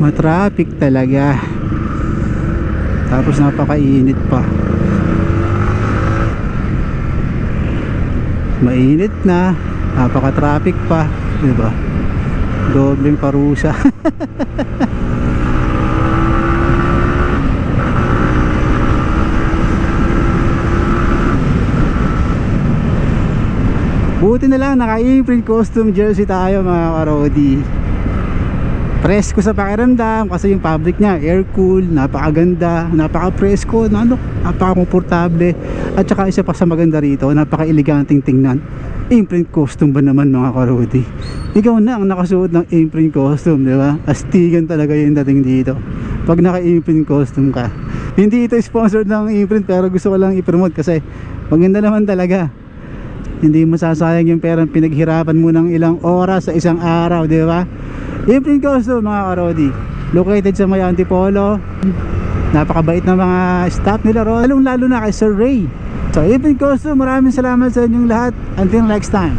Matraffic talaga. Tapos napakainit pa. Mainit na, napaka-traffic pa, 'di ba? Dobleng parusa. Buti na lang naka-imprint costume jersey tayo mga karodi. Presko sa pakiramdam kasi yung fabric niya air cool, napakaganda, napaka-presko, napaka-komportable. At saka isa pa sa maganda rito, napaka-eleganting tingnan. Imprint costume ba naman mga karodi? Ikaw na ang nakasuot ng imprint costume, di ba? Astigan talaga yung dating dito pag naka-imprint costume ka. Hindi ito sponsored ng imprint pero gusto ko lang i-promote kasi maganda naman talaga. Hindi masasayang yung perang pinaghirapan mo ng ilang oras sa isang araw, di ba? Imprint costume mga karodi, located sa may Antipolo. Napakabait na mga staff nila ron, lalo na kay Sir Ray. So Imprint costume, maraming salamat sa inyong lahat. Until next time.